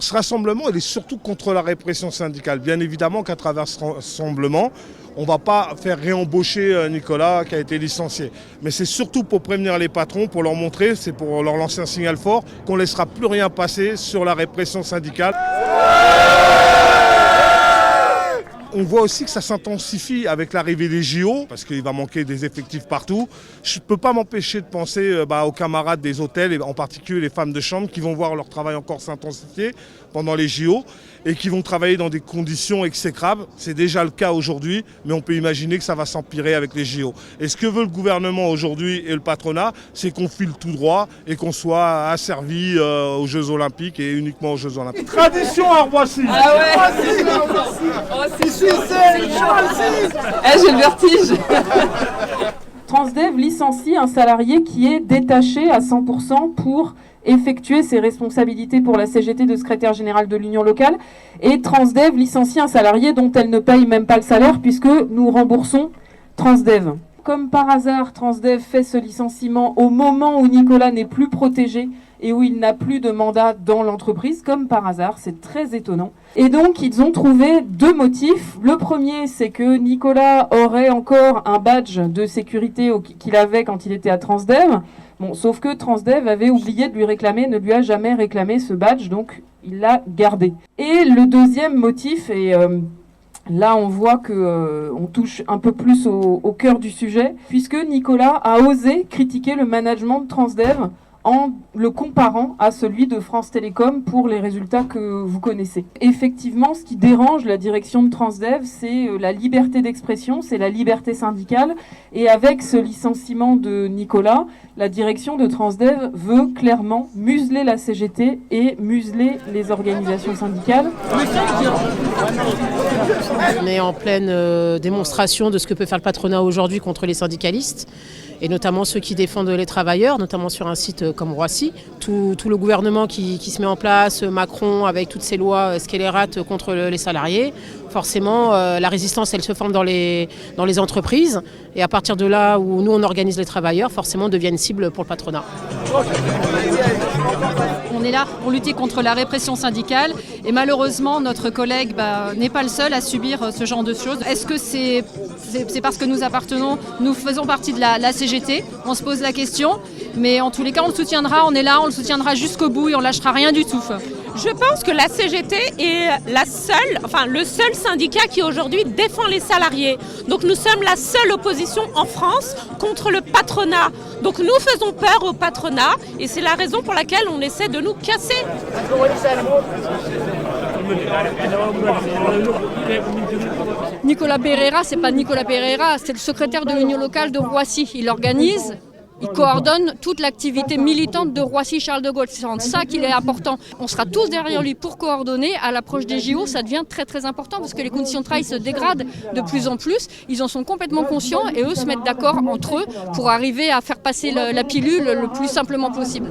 Ce rassemblement, il est surtout contre la répression syndicale. Bien évidemment qu'à travers ce rassemblement, on ne va pas faire réembaucher Nicolas qui a été licencié. Mais c'est surtout pour prévenir les patrons, pour leur montrer, c'est pour leur lancer un signal fort qu'on ne laissera plus rien passer sur la répression syndicale. On voit aussi que ça s'intensifie avec l'arrivée des JO, parce qu'il va manquer des effectifs partout. Je ne peux pas m'empêcher de penser aux camarades des hôtels, et en particulier les femmes de chambre, qui vont voir leur travail encore s'intensifier pendant les JO et qui vont travailler dans des conditions exécrables. C'est déjà le cas aujourd'hui, mais on peut imaginer que ça va s'empirer avec les JO. Et ce que veut le gouvernement aujourd'hui et le patronat, c'est qu'on file tout droit et qu'on soit asservi aux Jeux Olympiques et uniquement aux Jeux Olympiques. Tradition à Roissy. Ah ouais. J'ai le vertige. Transdev licencie un salarié qui est détaché à 100% pour effectuer ses responsabilités pour la CGT de secrétaire général de l'Union locale. Et Transdev licencie un salarié dont elle ne paye même pas le salaire puisque nous remboursons Transdev. Comme par hasard, Transdev fait ce licenciement au moment où Nicolas n'est plus protégé et où il n'a plus de mandat dans l'entreprise, comme par hasard, c'est très étonnant. Et donc, ils ont trouvé deux motifs. Le premier, c'est que Nicolas aurait encore un badge de sécurité qu'il avait quand il était à Transdev. Bon, sauf que Transdev avait oublié de lui réclamer, ne lui a jamais réclamé ce badge, donc il l'a gardé. Et le deuxième motif, et là on voit qu'on touche un peu plus au cœur du sujet, puisque Nicolas a osé critiquer le management de Transdev en le comparant à celui de France Télécom pour les résultats que vous connaissez. Effectivement, ce qui dérange la direction de Transdev, c'est la liberté d'expression, c'est la liberté syndicale. Et avec ce licenciement de Nicolas, la direction de Transdev veut clairement museler la CGT et museler les organisations syndicales. On est en pleine démonstration de ce que peut faire le patronat aujourd'hui contre les syndicalistes, et notamment ceux qui défendent les travailleurs, notamment sur un site comme Roissy. Tout le gouvernement qui se met en place, Macron avec toutes ces lois scélérates contre les salariés, forcément la résistance elle se forme dans les entreprises, et à partir de là où nous on organise les travailleurs, forcément on devient une cible pour le patronat. On est là pour lutter contre la répression syndicale et malheureusement notre collègue n'est pas le seul à subir ce genre de choses. Est-ce que c'est parce que nous faisons partie de la CGT? On se pose la question, mais en tous les cas on le soutiendra, on est là, on le soutiendra jusqu'au bout et on lâchera rien du tout. Je pense que la CGT est le seul syndicat qui aujourd'hui défend les salariés. Donc nous sommes la seule opposition en France contre le patronat. Donc nous faisons peur au patronat et c'est la raison pour laquelle on essaie de nous casser. Nicolas Pereira, c'est pas Nicolas Pereira, c'est le secrétaire de l'Union locale de Roissy. Il organise, il coordonne toute l'activité militante de Roissy-Charles de Gaulle. C'est en ça qu'il est important. On sera tous derrière lui pour coordonner. À l'approche des JO, ça devient très très important parce que les conditions de travail se dégradent de plus en plus. Ils en sont complètement conscients et eux se mettent d'accord entre eux pour arriver à faire passer la pilule le plus simplement possible.